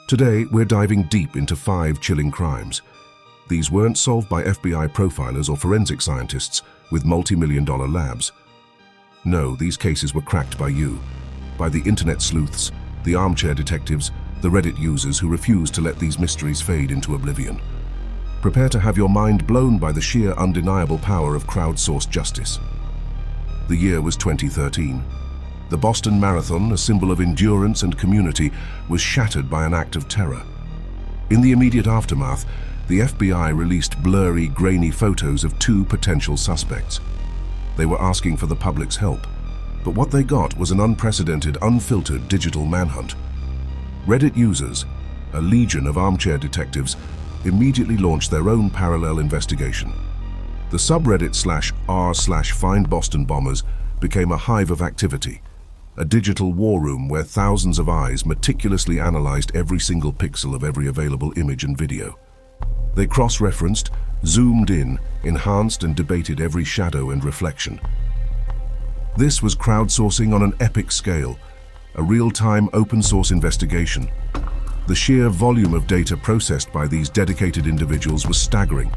Today, we're diving deep into 5 chilling crimes. These weren't solved by FBI profilers or forensic scientists with multi-million-dollar labs. No, these cases were cracked by you, by the internet sleuths, the armchair detectives, the Reddit users who refuse to let these mysteries fade into oblivion. Prepare to have your mind blown by the sheer undeniable power of crowdsourced justice. The year was 2013. The Boston Marathon, a symbol of endurance and community, was shattered by an act of terror. In the immediate aftermath, the FBI released blurry, grainy photos of 2 potential suspects. They were asking for the public's help, but what they got was an unprecedented, unfiltered digital manhunt. Reddit users, a legion of armchair detectives, immediately launched their own parallel investigation. The subreddit /r/FindBostonBombers became a hive of activity, a digital war room where thousands of eyes meticulously analyzed every single pixel of every available image and video. They cross-referenced, zoomed in, enhanced and debated every shadow and reflection. This was crowdsourcing on an epic scale, a real-time open-source investigation. The sheer volume of data processed by these dedicated individuals was staggering.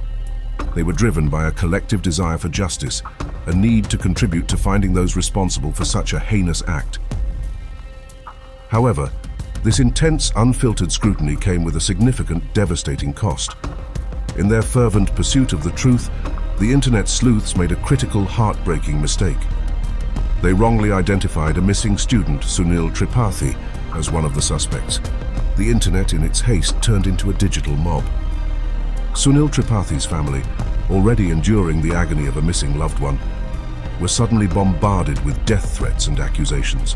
They were driven by a collective desire for justice, a need to contribute to finding those responsible for such a heinous act. However, this intense, unfiltered scrutiny came with a significant, devastating cost. In their fervent pursuit of the truth, the internet sleuths made a critical, heartbreaking mistake. They wrongly identified a missing student, Sunil Tripathi, as one of the suspects. The internet, in its haste, turned into a digital mob. Sunil Tripathi's family, already enduring the agony of a missing loved one, were suddenly bombarded with death threats and accusations.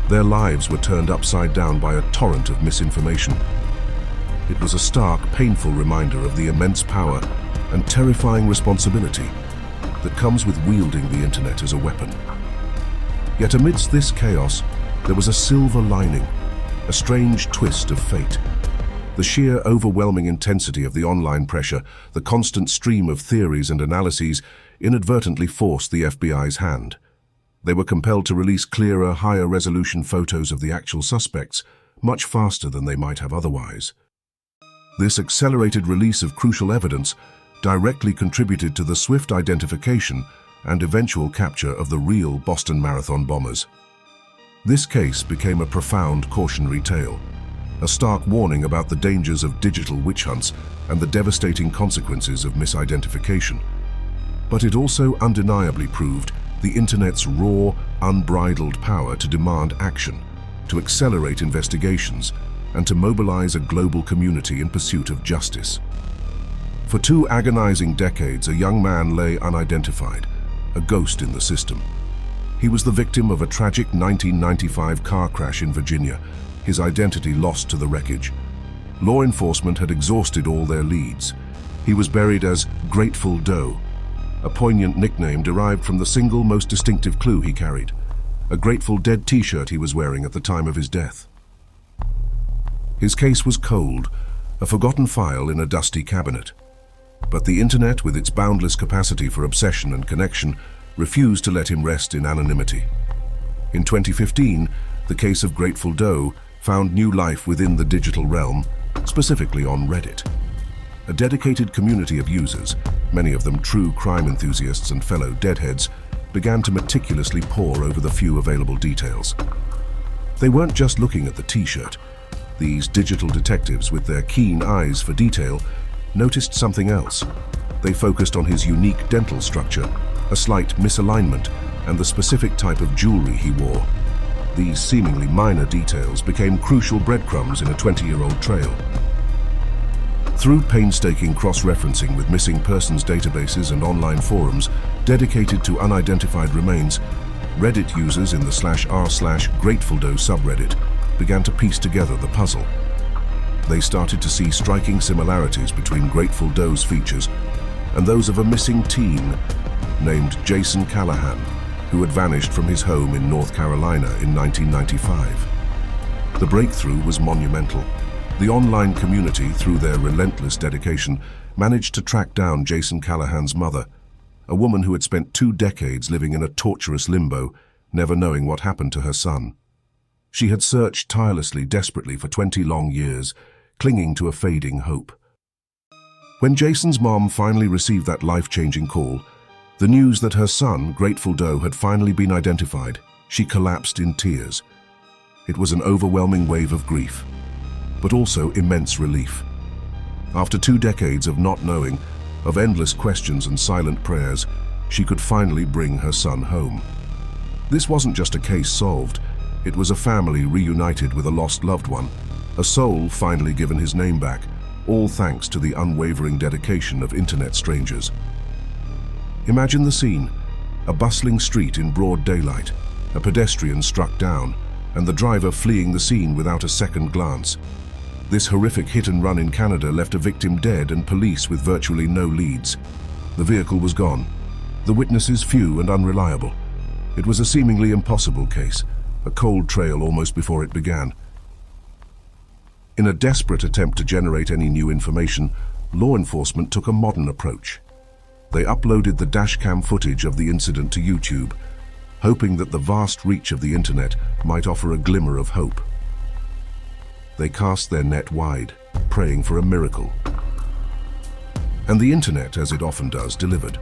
Their lives were turned upside down by a torrent of misinformation. It was a stark, painful reminder of the immense power and terrifying responsibility that comes with wielding the internet as a weapon. Yet amidst this chaos, there was a silver lining, a strange twist of fate. The sheer overwhelming intensity of the online pressure, the constant stream of theories and analyses, inadvertently forced the FBI's hand. They were compelled to release clearer, higher-resolution photos of the actual suspects, much faster than they might have otherwise. This accelerated release of crucial evidence directly contributed to the swift identification and eventual capture of the real Boston Marathon bombers. This case became a profound cautionary tale, a stark warning about the dangers of digital witch hunts and the devastating consequences of misidentification. But it also undeniably proved the internet's raw, unbridled power to demand action, to accelerate investigations, and to mobilize a global community in pursuit of justice. For 2 agonizing decades, a young man lay unidentified, a ghost in the system. He was the victim of a tragic 1995 car crash in Virginia, his identity lost to the wreckage. Law enforcement had exhausted all their leads. He was buried as Grateful Doe, a poignant nickname derived from the single most distinctive clue he carried, a Grateful Dead t-shirt he was wearing at the time of his death. His case was cold, a forgotten file in a dusty cabinet. But the internet, with its boundless capacity for obsession and connection, refused to let him rest in anonymity. In 2015, the case of Grateful Doe found new life within the digital realm, specifically on Reddit. A dedicated community of users, many of them true crime enthusiasts and fellow deadheads, began to meticulously pore over the few available details. They weren't just looking at the t-shirt. These digital detectives, with their keen eyes for detail, noticed something else. They focused on his unique dental structure, a slight misalignment, and the specific type of jewelry he wore. These seemingly minor details became crucial breadcrumbs in a 20-year-old trail. Through painstaking cross-referencing with missing persons databases and online forums dedicated to unidentified remains, Reddit users in the /r/GratefulDoe subreddit began to piece together the puzzle. They started to see striking similarities between Grateful Doe's features and those of a missing teen named Jason Callahan, who had vanished from his home in North Carolina in 1995. The breakthrough was monumental. The online community, through their relentless dedication, managed to track down Jason Callahan's mother, a woman who had spent 2 decades living in a torturous limbo, never knowing what happened to her son. She had searched tirelessly, desperately for 20 long years, clinging to a fading hope. When Jason's mom finally received that life-changing call, the news that her son, Grateful Doe, had finally been identified, she collapsed in tears. It was an overwhelming wave of grief, but also immense relief. After 2 decades of not knowing, of endless questions and silent prayers, she could finally bring her son home. This wasn't just a case solved, it was a family reunited with a lost loved one, a soul finally given his name back, all thanks to the unwavering dedication of internet strangers. Imagine the scene: a bustling street in broad daylight, a pedestrian struck down, and the driver fleeing the scene without a second glance. This horrific hit-and-run in Canada left a victim dead and police with virtually no leads. The vehicle was gone, the witnesses few and unreliable. It was a seemingly impossible case, a cold trail almost before it began. In a desperate attempt to generate any new information, law enforcement took a modern approach. They uploaded the dashcam footage of the incident to YouTube, hoping that the vast reach of the internet might offer a glimmer of hope. They cast their net wide, praying for a miracle. And the internet, as it often does, delivered.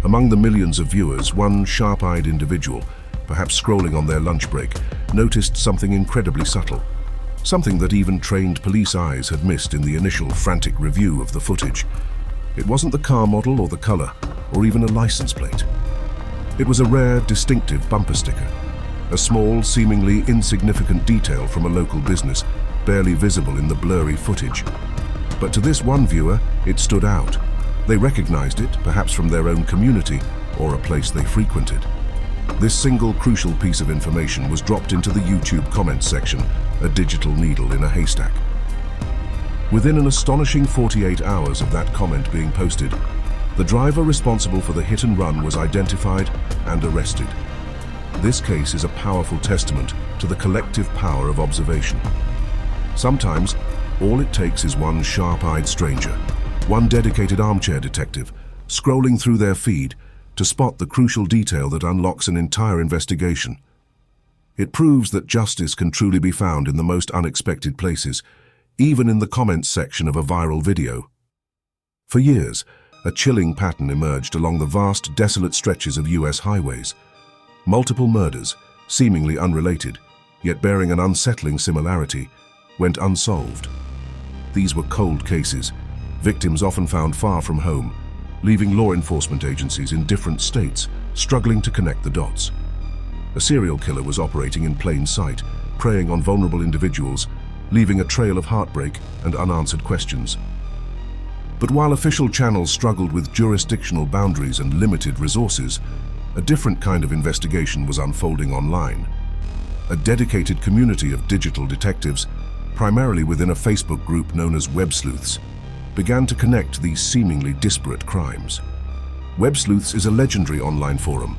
Among the millions of viewers, one sharp-eyed individual, perhaps scrolling on their lunch break, noticed something incredibly subtle. Something that even trained police eyes had missed in the initial frantic review of the footage. It wasn't the car model or the color, or even a license plate. It was a rare, distinctive bumper sticker. A small, seemingly insignificant detail from a local business, barely visible in the blurry footage. But to this one viewer, it stood out. They recognized it, perhaps from their own community, or a place they frequented. This single crucial piece of information was dropped into the YouTube comments section, a digital needle in a haystack. Within an astonishing 48 hours of that comment being posted, the driver responsible for the hit and run was identified and arrested. This case is a powerful testament to the collective power of observation. Sometimes, all it takes is one sharp-eyed stranger, one dedicated armchair detective, scrolling through their feed to spot the crucial detail that unlocks an entire investigation. It proves that justice can truly be found in the most unexpected places, even in the comments section of a viral video. For years, a chilling pattern emerged along the vast, desolate stretches of US highways. Multiple murders, seemingly unrelated, yet bearing an unsettling similarity, went unsolved. These were cold cases, victims often found far from home, leaving law enforcement agencies in different states, struggling to connect the dots. A serial killer was operating in plain sight, preying on vulnerable individuals, leaving a trail of heartbreak and unanswered questions. But while official channels struggled with jurisdictional boundaries and limited resources, a different kind of investigation was unfolding online. A dedicated community of digital detectives, primarily within a Facebook group known as Web Sleuths, began to connect these seemingly disparate crimes. Web Sleuths is a legendary online forum,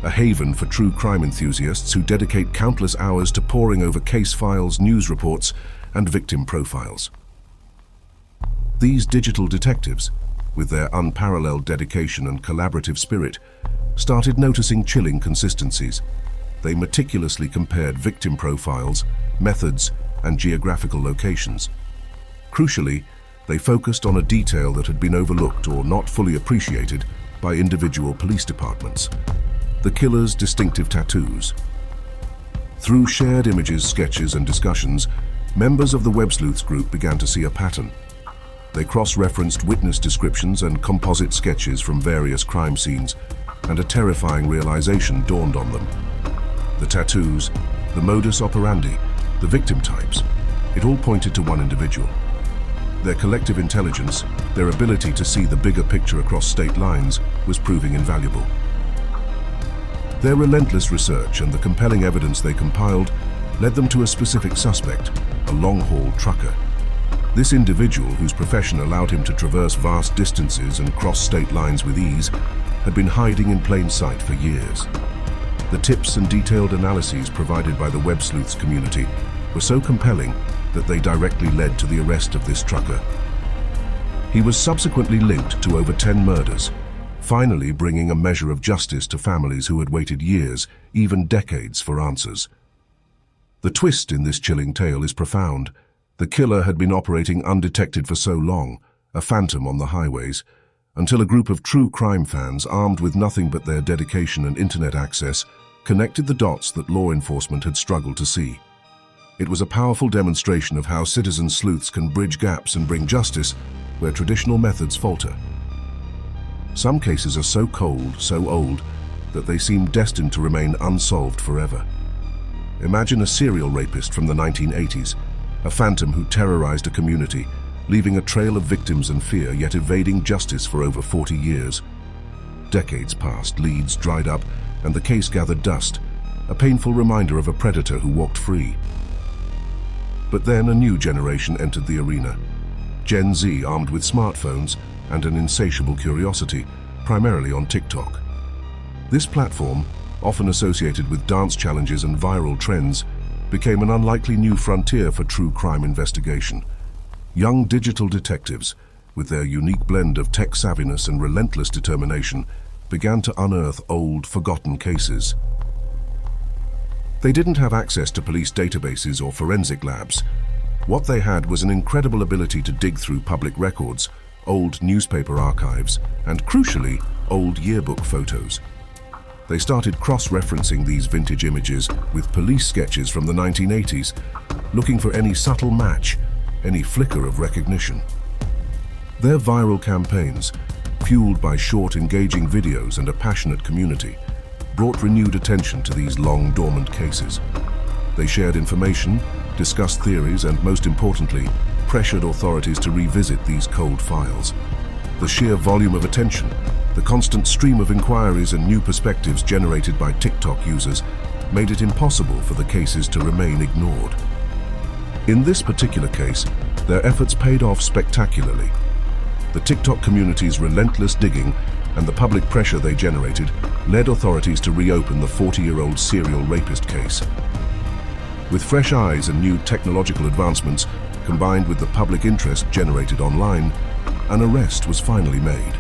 a haven for true crime enthusiasts who dedicate countless hours to poring over case files, news reports, and victim profiles. These digital detectives, with their unparalleled dedication and collaborative spirit, started noticing chilling consistencies. They meticulously compared victim profiles, methods, and geographical locations. Crucially, they focused on a detail that had been overlooked or not fully appreciated by individual police departments: the killer's distinctive tattoos. Through shared images, sketches, and discussions, members of the Web Sleuths group began to see a pattern. They cross-referenced witness descriptions and composite sketches from various crime scenes, and a terrifying realization dawned on them. The tattoos, the modus operandi, the victim types, it all pointed to one individual. Their collective intelligence, their ability to see the bigger picture across state lines, was proving invaluable. Their relentless research and the compelling evidence they compiled led them to a specific suspect, a long-haul trucker. This individual, whose profession allowed him to traverse vast distances and cross state lines with ease, had been hiding in plain sight for years. The tips and detailed analyses provided by the Web Sleuths community were so compelling that they directly led to the arrest of this trucker. He was subsequently linked to over 10 murders, finally bringing a measure of justice to families who had waited years, even decades, for answers. The twist in this chilling tale is profound. The killer had been operating undetected for so long, a phantom on the highways, until a group of true crime fans, armed with nothing but their dedication and internet access, connected the dots that law enforcement had struggled to see. It was a powerful demonstration of how citizen sleuths can bridge gaps and bring justice where traditional methods falter. Some cases are so cold, so old, that they seem destined to remain unsolved forever. Imagine a serial rapist from the 1980s, a phantom who terrorized a community, leaving a trail of victims and fear, yet evading justice for over 40 years. Decades passed, leads dried up, and the case gathered dust, a painful reminder of a predator who walked free. But then a new generation entered the arena. Gen Z, armed with smartphones and an insatiable curiosity, primarily on TikTok. This platform, often associated with dance challenges and viral trends, became an unlikely new frontier for true crime investigation. Young digital detectives, with their unique blend of tech savviness and relentless determination, began to unearth old, forgotten cases. They didn't have access to police databases or forensic labs. What they had was an incredible ability to dig through public records, old newspaper archives, and crucially, old yearbook photos. They started cross-referencing these vintage images with police sketches from the 1980s, looking for any subtle match, any flicker of recognition. Their viral campaigns, fueled by short, engaging videos and a passionate community, brought renewed attention to these long-dormant cases. They shared information, discussed theories, and most importantly, pressured authorities to revisit these cold files. The sheer volume of attention, the constant stream of inquiries and new perspectives generated by TikTok users made it impossible for the cases to remain ignored. In this particular case, their efforts paid off spectacularly. The TikTok community's relentless digging and the public pressure they generated led authorities to reopen the 40-year-old serial rapist case. With fresh eyes and new technological advancements, combined with the public interest generated online, an arrest was finally made.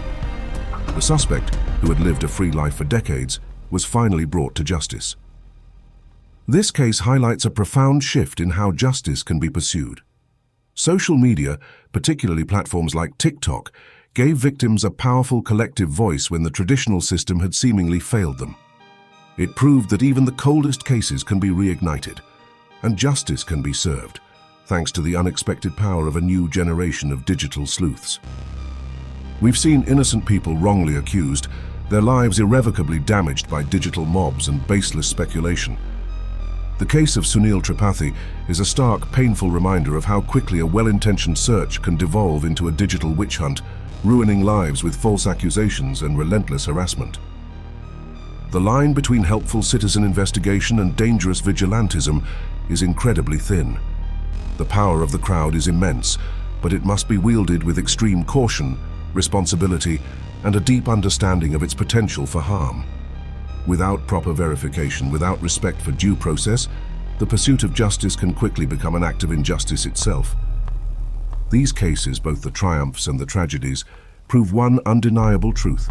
The suspect, who had lived a free life for decades, was finally brought to justice. This case highlights a profound shift in how justice can be pursued. Social media, particularly platforms like TikTok, gave victims a powerful collective voice when the traditional system had seemingly failed them. It proved that even the coldest cases can be reignited, and justice can be served, thanks to the unexpected power of a new generation of digital sleuths. We've seen innocent people wrongly accused, their lives irrevocably damaged by digital mobs and baseless speculation. The case of Sunil Tripathi is a stark, painful reminder of how quickly a well-intentioned search can devolve into a digital witch hunt, ruining lives with false accusations and relentless harassment. The line between helpful citizen investigation and dangerous vigilantism is incredibly thin. The power of the crowd is immense, but it must be wielded with extreme caution, responsibility, and a deep understanding of its potential for harm. Without proper verification, without respect for due process, the pursuit of justice can quickly become an act of injustice itself. These cases, both the triumphs and the tragedies, prove one undeniable truth.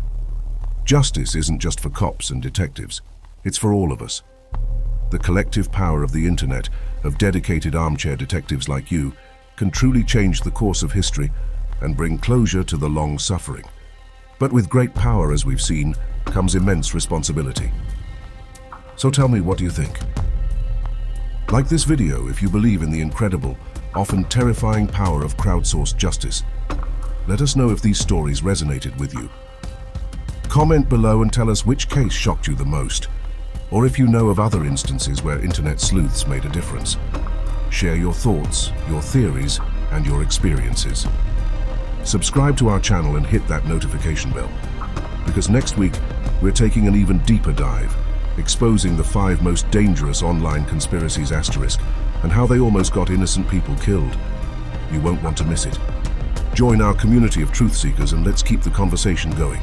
Justice isn't just for cops and detectives, it's for all of us. The collective power of the internet, of dedicated armchair detectives like you, can truly change the course of history and bring closure to the long suffering. But with great power, as we've seen, comes immense responsibility. So tell me, what do you think? Like this video if you believe in the incredible, often terrifying power of crowdsourced justice. Let us know if these stories resonated with you. Comment below and tell us which case shocked you the most, or if you know of other instances where internet sleuths made a difference. Share your thoughts, your theories, and your experiences. Subscribe to our channel and hit that notification bell, because next week we're taking an even deeper dive, exposing the 5 most dangerous online conspiracies asterisk and how they almost got innocent people killed. You won't want to miss it. Join our community of truth seekers and let's keep the conversation going.